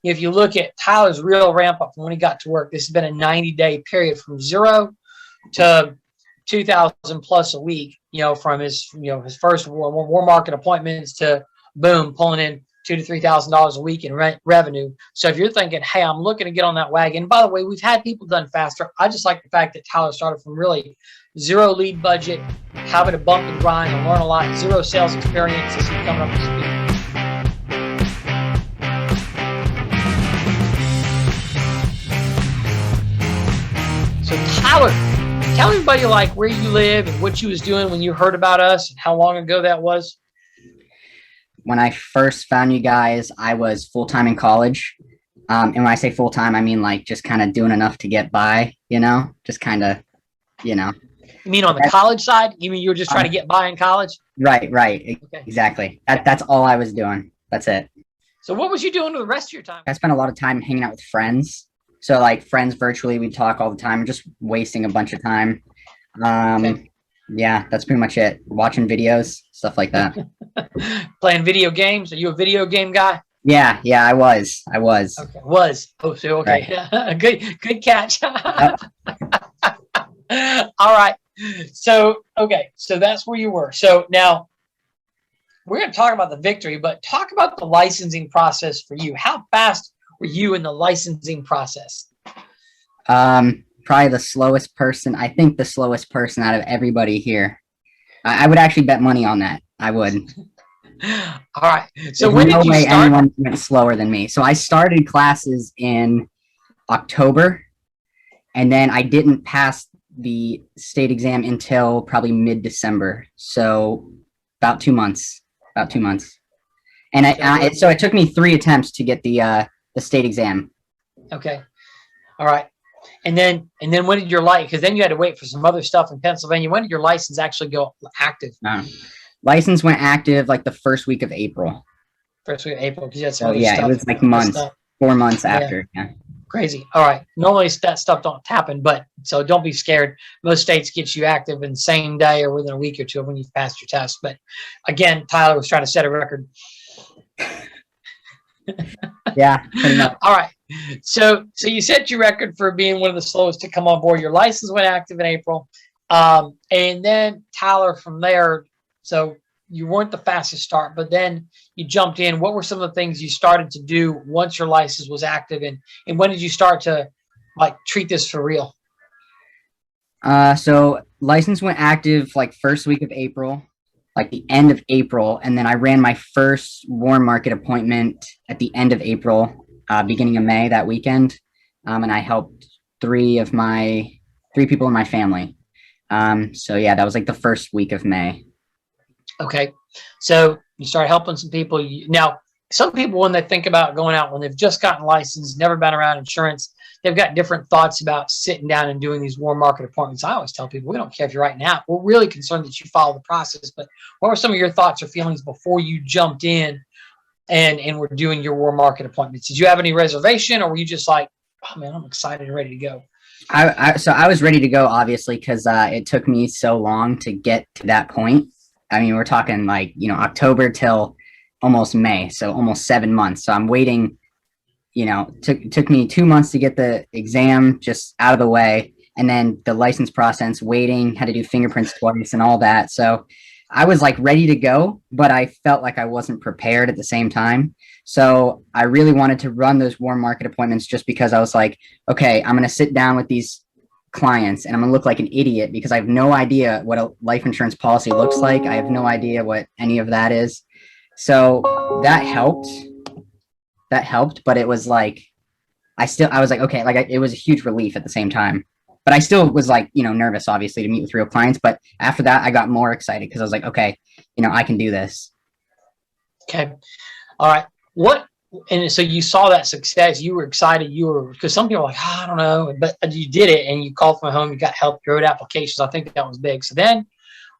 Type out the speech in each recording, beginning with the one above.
if you look at Tyler's real ramp up from when he got to work, this has been a 90-day period from 0 to 2,000 plus a week, from his, his first war market appointments to boom, pulling in $2,000 to $3,000 a week in revenue. So if you're thinking, hey, I'm looking to get on that wagon. By the way, we've had people done faster. I just like the fact that Tyler started from really 0 lead budget, having to bump and grind and learn a lot, 0 sales experience as he's coming up to speed. So Tyler, tell everybody where you live and what you was doing when you heard about us and how long ago that was. When I first found you guys, I was full-time in college. And when I say full-time, I mean just kind of doing enough to get by, just kind of, You mean on the college side? You mean you were just trying to get by in college? Right. Okay. Exactly. That's all I was doing. That's it. So what was you doing with the rest of your time? I spent a lot of time hanging out with friends. So friends virtually, we talk all the time, just wasting a bunch of time. Okay. Yeah, that's pretty much it. Watching videos, stuff like that. Playing video games? Are you a video game guy? Yeah, I was. Okay, was. Oh, so okay. Right. Good catch. Yep. All right. So, okay. So that's where you were. So now we're going to talk about the victory, but talk about the licensing process for you. How fast were you in the licensing process? Probably the slowest person. I think the slowest person out of everybody here. I would actually bet money on that. I would. All right. So when did you start? Anyone went slower than me. So I started classes in October, and then I didn't pass the state exam until probably mid-December. So about 2 months. And so it took me 3 attempts to get the state exam. Okay. All right. And then when did your because then you had to wait for some other stuff in Pennsylvania. When did your license actually go active? License went active the first week of April. First week of April, because you had some other stuff. It was months, 4 months after. Yeah. Crazy. All right. Normally that stuff don't happen, but so don't be scared. Most states get you active in the same day or within a week or two when you've passed your test. But again, Tyler was trying to set a record. Yeah. Pretty much. All right. So you set your record for being one of the slowest to come on board. Your license went active in April. And then Tyler from there, so you weren't the fastest start, but then you jumped in. What were some of the things you started to do once your license was active? And when did you start to treat this for real? So license went active first week of April, the end of April. And then I ran my first warm market appointment at the end of April, beginning of May that weekend. And I helped 3 people in my family. So yeah, that was the first week of May. Okay. So you started helping some people. Now, some people, when they think about going out, when they've just gotten licensed, never been around insurance, they've got different thoughts about sitting down and doing these warm market appointments. I always tell people, we don't care if you're writing out. We're really concerned that you follow the process. But what were some of your thoughts or feelings before you jumped in and were doing your warm market appointments? Did you have any reservation, or were you just oh man, I'm excited and ready to go? So I was ready to go, obviously, because it took me so long to get to that point. I mean, we're talking October till almost May, so almost 7 months. So I'm waiting, took me 2 months to get the exam just out of the way, and then the license process, waiting, had to do fingerprints twice and all that. So I was ready to go, but I felt I wasn't prepared at the same time. So I really wanted to run those warm market appointments just because I was okay, I'm going to sit down with these clients and I'm going to look like an idiot because I have no idea what a life insurance policy looks like. I have no idea what any of that is. So that helped, but it was I was okay, it was a huge relief at the same time, but I still was nervous, obviously, to meet with real clients. But after that, I got more excited because I was okay, I can do this. Okay. All right. And so you saw that success, you were excited, because some people are I don't know, but you did it and you called from home, you got help, you wrote applications. I think that was big. So then,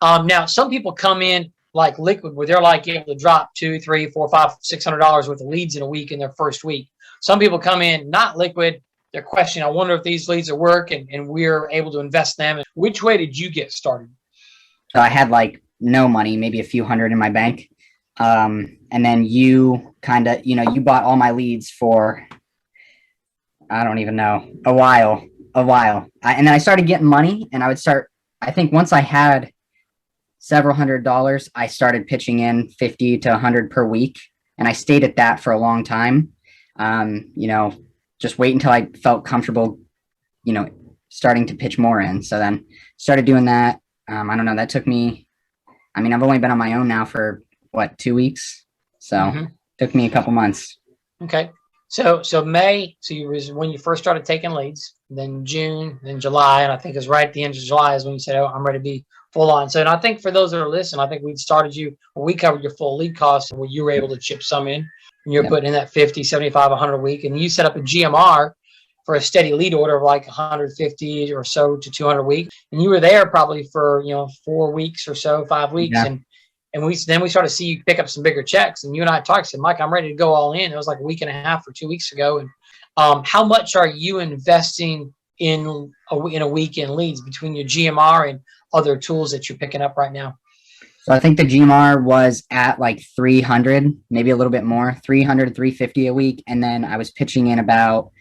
now some people come in Liquid, where they're able to drop $200, $300, $400, $500, $600 worth of leads in a week in their first week. Some people come in not Liquid, they're questioning, I wonder if these leads will work, and we're able to invest them. Which way did you get started? So I had no money, maybe a few hundred in my bank. And then you kind of, you bought all my leads for, I don't even know, a while. And then I started getting money, and I think once I had several $100s, I started pitching in 50 to 100 per week. And I stayed at that for a long time. Just wait until I felt comfortable, starting to pitch more in. So then started doing that. I don't know. That took me, I've only been on my own now for what, 2 weeks. So took me a couple months. Okay. So May, so you was when you first started taking leads, then June, then July, and I think it was right at the end of July is when you said, "Oh, I'm ready to be full on." So, and I think for those that are listening, I think we covered your full lead costs, and where you were able to chip some in, and you're putting in that 50, 75, 100 a week, and you set up a GMR for a steady lead order of like 150 or so to 200 a week, and you were there probably for 4 weeks or so, 5 weeks, Yeah. and we started to see you pick up some bigger checks. And you and I talked, said, Mike, I'm ready to go all in. It was like a week and a half or 2 weeks ago. And how much are you investing in a week in leads between your GMR and other tools that you're picking up right now? So I think the GMR was at like 300, maybe a little bit more, 300, 350 a week. And then I was pitching in about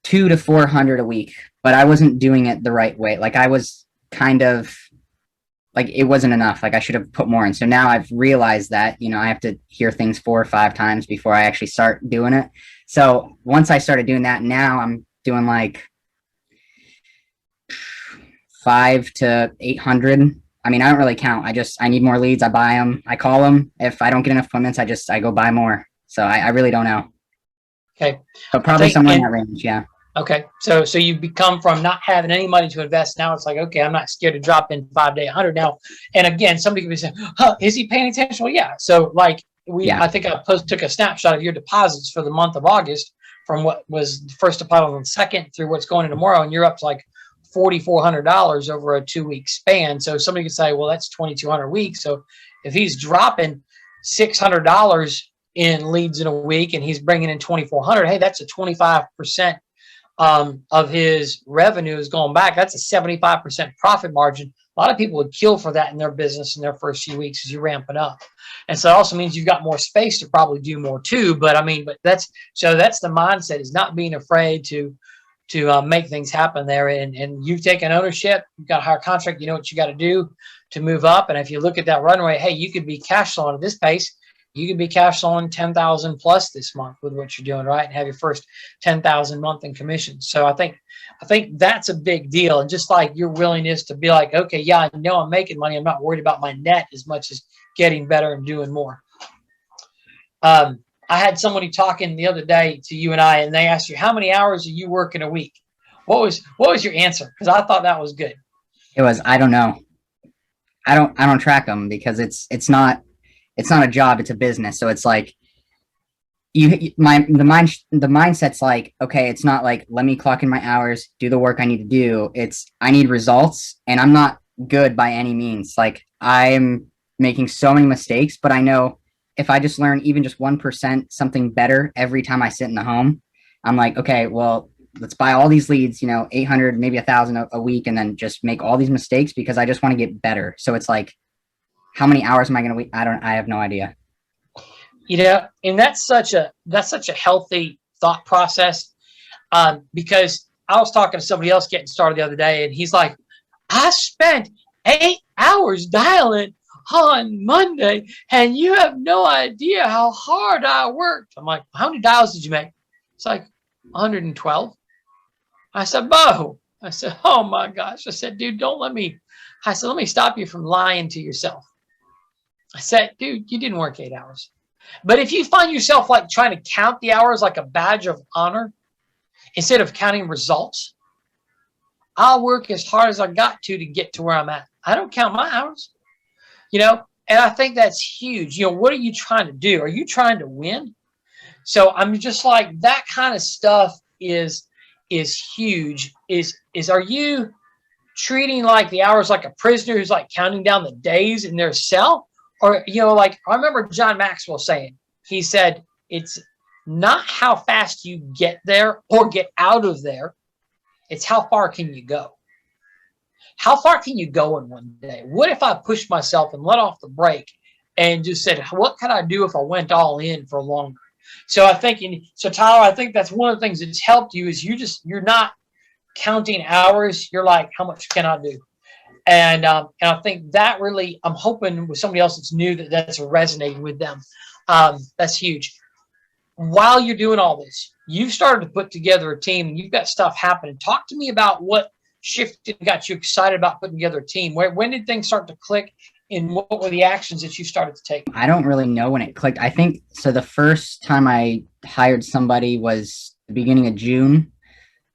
200 to 400 a week, but I wasn't doing it the right way. Like I was kind of like, it wasn't enough. Like I should have put more in. So now I've realized that, I have to hear things 4 or 5 times before I actually start doing it. So once I started doing that, now I'm doing like 5 to 800. I don't really count. I need more leads. I buy them. I call them. If I don't get enough appointments, I go buy more. So I really don't know. Okay. But probably somewhere in that range. Yeah. Okay. So you become from not having any money to invest. Now it's like, okay, I'm not scared to drop in 5 to 100 now. And again, somebody could be saying, huh, is he paying attention? Well, yeah. So like I think I took a snapshot of your deposits for the month of August from what was the first deposit on the second through what's going in tomorrow. And you're up to like $4,400 over a 2-week span. So somebody could say, well, that's 2,200 a week. So if he's dropping $600 in leads in a week and he's bringing in 2,400, hey, that's a 25% of his revenue is going back. That's a 75% profit margin. A lot of people would kill for that in their business in their first few weeks as you ramp it up. And so it also means you've got more space to probably do more too. But that's the mindset, is not being afraid to make things happen there. And you've taken ownership. You've got a higher contract. You know what you got to do to move up. And if you look at that run rate, hey, you could be cash flowing at this pace. You could be cash flowing 10,000 plus this month with what you're doing, right? And have your first 10,000 month in commissions. So I think that's a big deal. And just like your willingness to be like, okay, yeah, I know I'm making money. I'm not worried about my net as much as getting better and doing more. I had somebody talking the other day to you and I, and they asked you, how many hours are you working a week? What was your answer? Because I thought that was good. It was, I don't know. I don't track them because it's not a job, it's a business. So it's like the mindset's like, okay, it's not like, let me clock in my hours, do the work I need to do. It's, I need results, and I'm not good by any means. Like I'm making so many mistakes, but I know if I just learn even just 1% something better every time I sit in the home, I'm like, okay, well, let's buy all these leads, 800, maybe 1,000 a week, and then just make all these mistakes because I just want to get better. So it's like, how many hours am I going to? I have no idea. And that's such a healthy thought process. Because I was talking to somebody else getting started the other day, and he's like, I spent 8 hours dialing on Monday, and you have no idea how hard I worked. I'm like, how many dials did you make? It's like 112. I said, Bo. I said, oh my gosh. I said, dude, let me stop you from lying to yourself. I said, dude, you didn't work 8 hours. But if you find yourself like trying to count the hours like a badge of honor instead of counting results, I'll work as hard as I got to get to where I'm at. I don't count my hours, and I think that's huge. What are you trying to do? Are you trying to win? So I'm just like, that kind of stuff is huge. Are you treating like the hours like a prisoner who's like counting down the days in their cell? Or, like I remember John Maxwell saying, he said, it's not how fast you get there or get out of there. It's how far can you go? How far can you go in one day? What if I push myself and let off the brake and just said, what can I do if I went all in for longer? So I think, so Tyler, I think that's one of the things that's helped you is you're not counting hours. You're like, how much can I do? And I think that really, I'm hoping with somebody else that's new that's resonating with them. That's huge. While you're doing all this, you've started to put together a team and you've got stuff happening. Talk to me about what shifted and got you excited about putting together a team. When did things start to click and what were the actions that you started to take? I don't really know when it clicked. I think so. The first time I hired somebody was the beginning of June.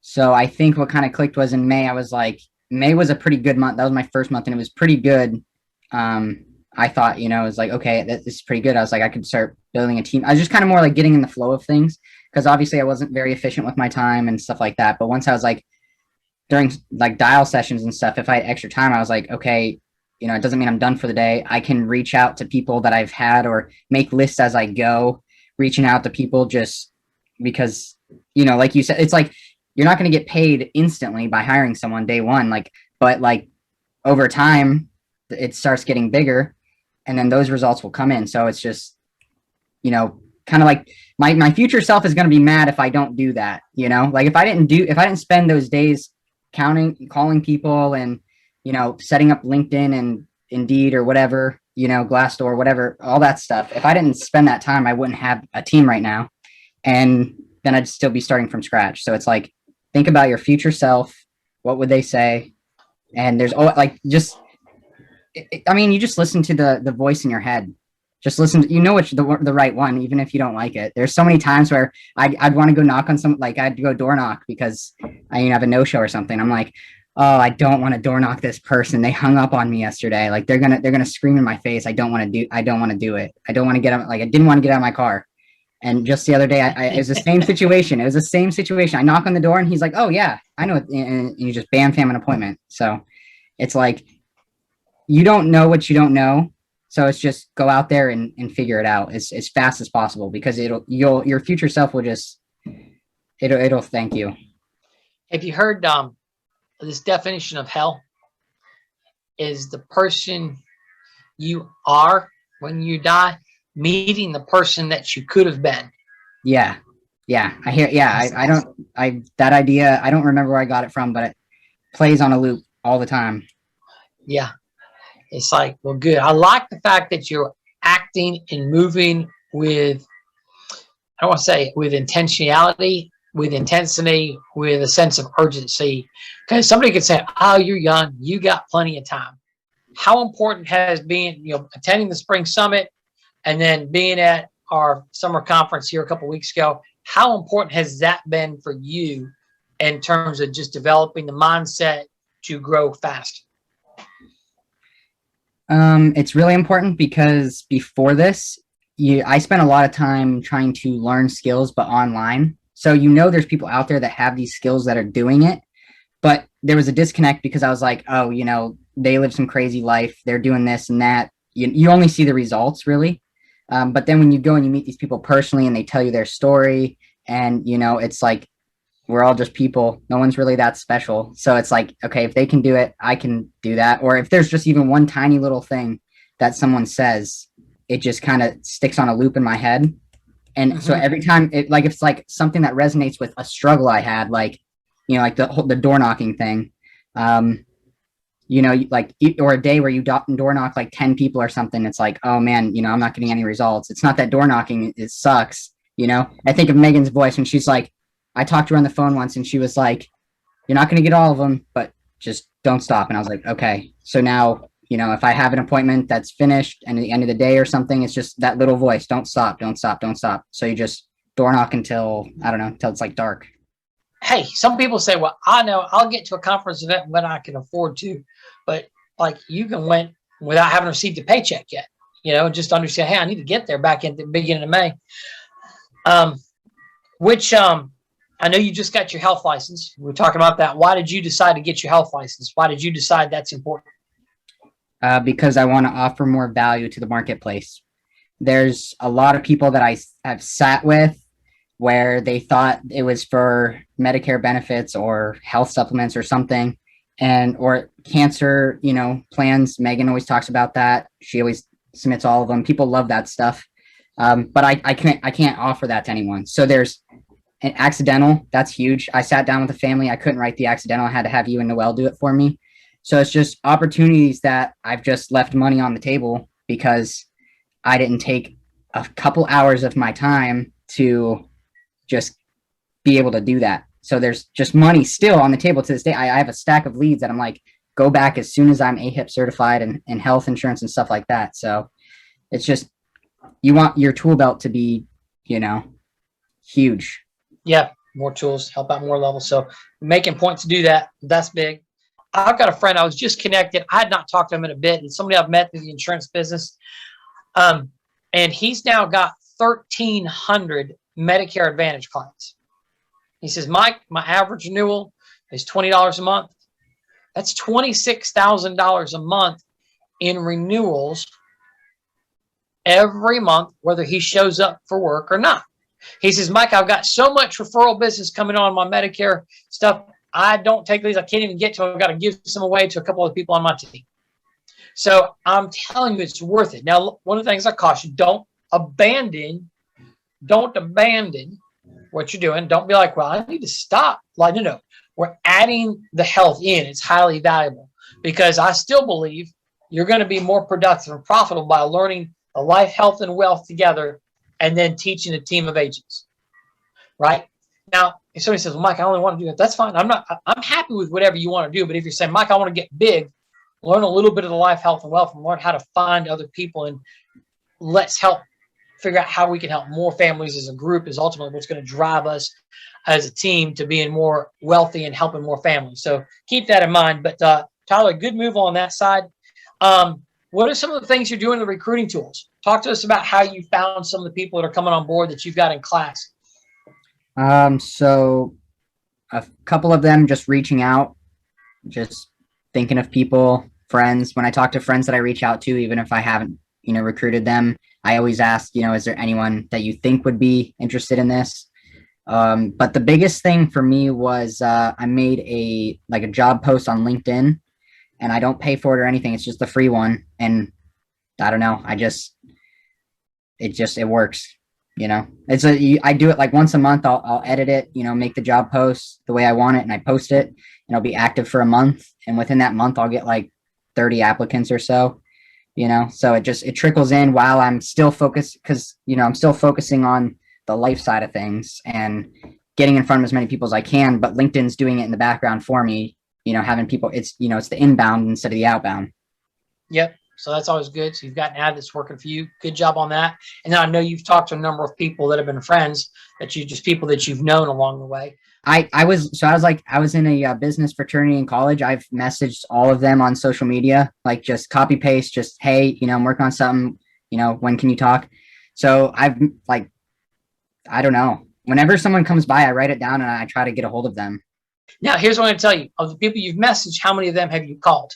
So I think what kind of clicked was in May. I was like, May was a pretty good month. That was my first month and it was pretty good. I thought, it was like, okay, this is pretty good. I was like, I could start building a team. I was just kind of more like getting in the flow of things because obviously I wasn't very efficient with my time and stuff like that. But once I was like, during like dial sessions and stuff, if I had extra time, I was like, okay, it doesn't mean I'm done for the day. I can reach out to people that I've had or make lists as I go, reaching out to people just because, like you said, it's like, you're not going to get paid instantly by hiring someone day one, but over time it starts getting bigger and then those results will come in. So it's just, kind of like my future self is going to be mad if I don't do that, like if I didn't spend those days calling people and, setting up LinkedIn and Indeed or whatever, Glassdoor, whatever, all that stuff. If I didn't spend that time, I wouldn't have a team right now. And then I'd still be starting from scratch. So it's like, think about your future self. What would they say? And there's you just listen to the voice in your head. Just listen to, it's the right one, even if you don't like it. There's so many times where I'd want to go knock on I'd go door knock because I have a no-show or something. I'm like, oh, I don't want to door knock this person. They hung up on me yesterday. Like they're going to scream in my face. I don't want to do it. I don't want to get out. I didn't want to get out of my car. And just the other day, it was the same situation. It was the same situation. I knock on the door and he's like, oh yeah, I know. And you just bam, fam, an appointment. So it's like, you don't know what you don't know. So it's just go out there and figure it out as fast as possible because your future self will just, it'll thank you. Have you heard this definition of hell is the person you are when you die meeting the person that you could have been. Yeah. I hear. Yeah. That idea, I don't remember where I got it from, but it plays on a loop all the time. Yeah. It's like, well, good. I like the fact that you're acting and moving with, I don't want to say with intentionality, with intensity, with a sense of urgency. Because somebody could say, oh, you're young, you got plenty of time. How important has been, attending the spring summit and then being at our summer conference here a couple of weeks ago, how important has that been for you in terms of just developing the mindset to grow fast? It's really important because before this, I spent a lot of time trying to learn skills, but online. So, there's people out there that have these skills that are doing it, but there was a disconnect because I was like, oh, they live some crazy life. They're doing this and that. You only see the results really. But then when you go and you meet these people personally and they tell you their story and, it's like, we're all just people. No one's really that special. So it's like, okay, if they can do it, I can do that. Or if there's just even one tiny little thing that someone says, it just kind of sticks on a loop in my head. And so every time it's like something that resonates with a struggle I had, like the door knocking thing, or a day where you door knock like 10 people or something. It's like, oh man, I'm not getting any results. It's not that door knocking, it sucks. I think of Megan's voice when she's like, I talked to her on the phone once and she was like, you're not going to get all of them, but just don't stop. And I was like, okay. So now, if I have an appointment that's finished and at the end of the day or something, it's just that little voice, don't stop, don't stop, don't stop. So you just door knock until it's like dark. Hey, some people say, well, I know I'll get to a conference event when I can afford to, but like you can went without having received a paycheck yet, just understand, hey, I need to get there back in the beginning of May. I know you just got your health license. We're talking about that. Why did you decide to get your health license? Why did you decide that's important? Because I want to offer more value to the marketplace. There's a lot of people that I have sat with where they thought it was for Medicare benefits or health supplements or something, or cancer, plans. Megan always talks about that. She always submits all of them. People love that stuff. But I can't offer that to anyone. So there's an accidental. That's huge. I sat down with the family. I couldn't write the accidental. I had to have you and Noel do it for me. So it's just opportunities that I've just left money on the table because I didn't take a couple hours of my time to just be able to do that. So there's just money still on the table to this day. I have a stack of leads that I'm like, go back as soon as I'm AHIP certified and health insurance and stuff like that. So it's just, you want your tool belt to be, huge. Yeah, more tools, help out more levels. So making points to do that, that's big. I've got a friend, I was just connected. I had not talked to him in a bit, and somebody I've met through the insurance business. And he's now got 1,300 Medicare Advantage clients. He says, Mike, my average renewal is $20 a month. That's $26,000 a month in renewals every month, whether he shows up for work or not. He says, Mike, I've got so much referral business coming on my Medicare stuff. I don't take these. I can't even get to them. I've got to give some away to a couple of people on my team. So I'm telling you, it's worth it. Now, one of the things I caution, don't abandon what you're doing. Don't be like, well, I need to stop. Like, no. We're adding the health in. It's highly valuable because I still believe you're going to be more productive and profitable by learning the life, health, and wealth together and then teaching a team of agents, right? Now, if somebody says, well, Mike, I only want to do that, that's fine. I'm happy with whatever you want to do. But if you're saying, Mike, I want to get big, learn a little bit of the life, health, and wealth, and learn how to find other people, and let's help figure out how we can help more families as a group is ultimately what's going to drive us as a team to being more wealthy and helping more families. So keep that in mind. But Tyler, good move on that side. What are some of the things you're doing in the recruiting tools? Talk to us about how you found some of the people that are coming on board that you've got in class. So a couple of them just reaching out, just thinking of people, friends. When I talk to friends that I reach out to, even if I haven't, recruited them, I always ask, is there anyone that you think would be interested in this? But the biggest thing for me was I made a job post on LinkedIn, and I don't pay for it or anything. It's just the free one. And I don't know. It works. I do it like once a month. I'll edit it, make the job post the way I want it, and I post it, and it'll be active for a month. And within that month, I'll get like 30 applicants or so, so it trickles in while I'm still focused because, I'm still focusing on the life side of things and getting in front of as many people as I can. But LinkedIn's doing it in the background for me, having people, it's the inbound instead of the outbound. Yep. So that's always good. So you've got an ad that's working for you. Good job on that. And then I know you've talked to a number of people that have been friends people that you've known along the way. I was in a business fraternity in college. I've messaged all of them on social media, like just copy paste, just, hey, I'm working on something, when can you talk? So I don't know. Whenever someone comes by, I write it down and I try to get a hold of them. Now, here's what I'm going to tell you. Of the people you've messaged, how many of them have you called?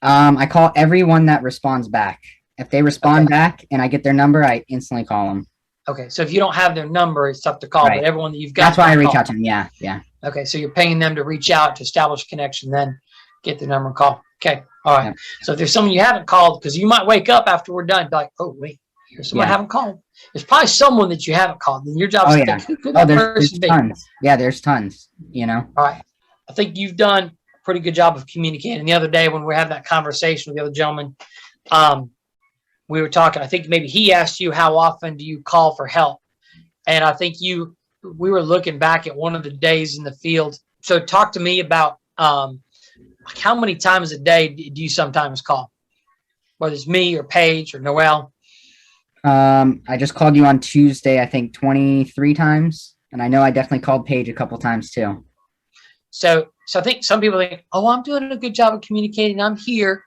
I call everyone that responds back. If they respond back and I get their number, I instantly call them. Okay. So if you don't have their number, it's tough to call, right. But everyone that you've got. That's why I reach out to them. Yeah. Yeah. Okay. So you're paying them to reach out to establish a connection, then get the number and call. Okay. All right. Yeah. So if there's someone you haven't called, because you might wake up after we're done, be like, oh, wait, there's someone I haven't called. There's probably someone that you haven't called. And your job is to think, who could that person be? Tons. Yeah, there's tons, All right. I think you've done a pretty good job of communicating. The other day when we had that conversation with the other gentleman, we were talking, I think maybe he asked you, how often do you call for help? And I think we were looking back at one of the days in the field. So talk to me about how many times a day do you sometimes call? Whether it's me or Paige or Noel. I just called you on Tuesday, I think 23 times. And I know I definitely called Paige a couple times too. So I think some people think, oh, I'm doing a good job of communicating. I'm here.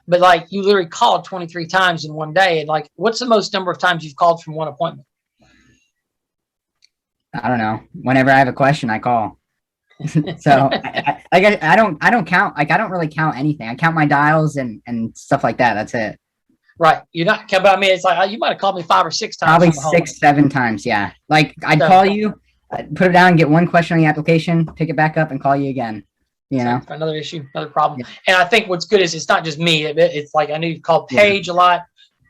But like you literally called 23 times in one day. And like, what's the most number of times you've called from one appointment? I don't know. Whenever I have a question, I call. So I don't count. Like, I don't really count anything. I count my dials and stuff like that. That's it. Right. You're not, but I mean, it's like, you might've called me 5 or 6 times. Probably 6, 7 times. Yeah. Like I'd call you, put it down, get one question on the application, pick it back up and call you again. You know, another issue, another problem. Yeah. And I think what's good is it's not just me. It's like I knew you called Paige a lot,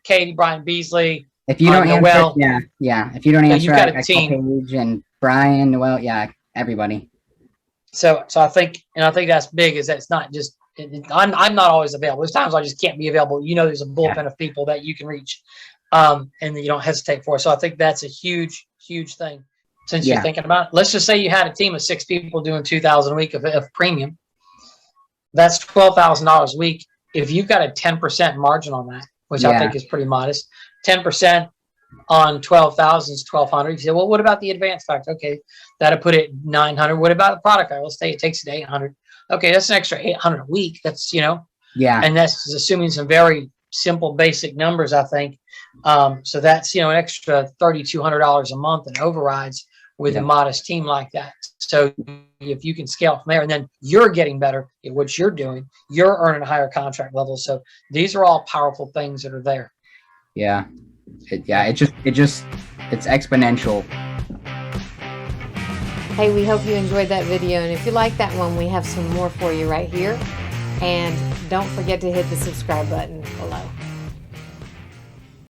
Katie, Brian Beasley. if you don't Noel. answer, yeah, if you don't answer, you've got a I call team. Paige and Brian, Noel, yeah, everybody. So I think that's big. Is that it's not just I'm not always available. There's times I just can't be available. You know, there's a bullpen of people that you can reach, and you don't hesitate for. So I think that's a huge thing. Since you're thinking about it, let's just say you had a team of 6 people doing $2,000 a week of premium. That's $12,000 a week. If you've got a 10% margin on that, which I think is pretty modest, 10% on 12,000 is 1,200. You say, well, what about the advance factor? Okay, that'll put it 900. What about the product? Let's say it takes it to 800. Okay, that's an extra 800 a week. That's and that's assuming some very simple, basic numbers, I think. So that's an extra $3,200 a month in overrides with a modest team like that. So if you can scale from there, and then you're getting better at what you're doing, you're earning a higher contract level. So these are all powerful things that are there. Yeah. It's exponential. Hey, we hope you enjoyed that video. And if you like that one, we have some more for you right here. And don't forget to hit the subscribe button below.